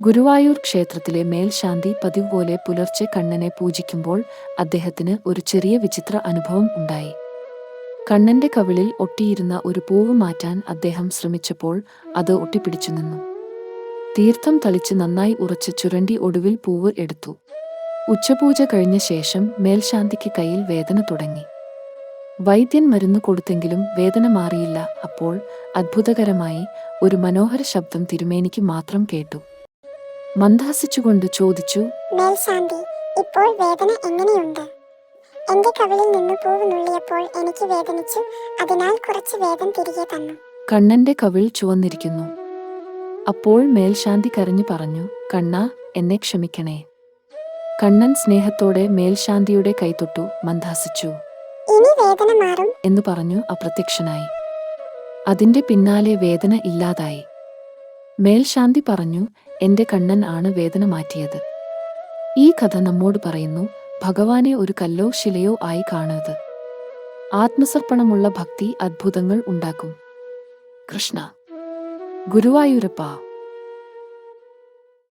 ഗുരുവായൂർ ക്ഷേത്രത്തിലെ മേൽശാന്തി പതിവ് പോലെ പുലർച്ചെ കണ്ണനെ പൂജിക്കുമ്പോൾ അദ്ദേഹത്തിന് ഒരു ചെറിയ വിചിത്ര അനുഭവം ഉണ്ടായി. കണ്ണന്റെ കവിളിൽ ഒട്ടിയിരുന്ന ഒരു പൂവ് മാറ്റാൻ അദ്ദേഹം ശ്രമിച്ചപ്പോൾ അത് ഒട്ടിപ്പിടിച്ചു നിന്നു. തീർത്ഥം തളിച്ച് നന്നായി ഉറച്ച് ചുരണ്ടി ഒടുവിൽ പൂവ് എടുത്തു. ഉച്ചപൂജ കഴിഞ്ഞ ശേഷം മേൽശാന്തിക്ക് കയ്യിൽ വേദന തുടങ്ങി. വൈദ്യൻ മരുന്ന് കൊടുത്തെങ്കിലും വേദന മാറിയില്ല. അപ്പോൾ അത്ഭുതകരമായി ഒരു മനോഹര ശബ്ദം തിരുമേനിക്ക് മാത്രം കേട്ടു. മന്ദഹസിച്ചുകൊണ്ട് ചോദിച്ചു, മേൽശാന്തി, ഇപ്പോൾ വേദന എങ്ങനെയുണ്ട്? എന്റെ കവിളിൽ നിന്ന് പൂവ് നുള്ളിയപ്പോൾ എനിക്ക് വേദനിച്ചു, അതിനാൽ കുറച്ച് വേദന തിരികെ തന്നു. കണ്ണന്റെ കവിൾ ചുവന്നിരിക്കുന്നു. അപ്പോൾ മേൽശാന്തി കരഞ്ഞു പറഞ്ഞു, കണ്ണാ, എന്നെ ക്ഷമിക്കണേ. കണ്ണൻ സ്നേഹത്തോടെ മേൽശാന്തിയുടെ കൈതൊട്ടു മന്ദഹസിച്ചു. ഇനി വേദന മാറും എന്നു പറഞ്ഞു അപ്രത്യക്ഷനായി. അതിന്റെ പിന്നാലെ വേദന ഇല്ലാതായി. മേൽശാന്തി പറഞ്ഞു, എന്റെ കണ്ണൻ ആണ് വേദന മാറ്റിയത്. ഈ കഥ നമ്മോട് പറയുന്നു, ഭഗവാനെ ഒരു കല്ലോ ശിലയോ ആയി കാണരുത്. ആത്മസർപ്പണമുള്ള ഭക്തി അത്ഭുതങ്ങൾ ഉണ്ടാക്കും. കൃഷ്ണ ഗുരുവായൂരപ്പ.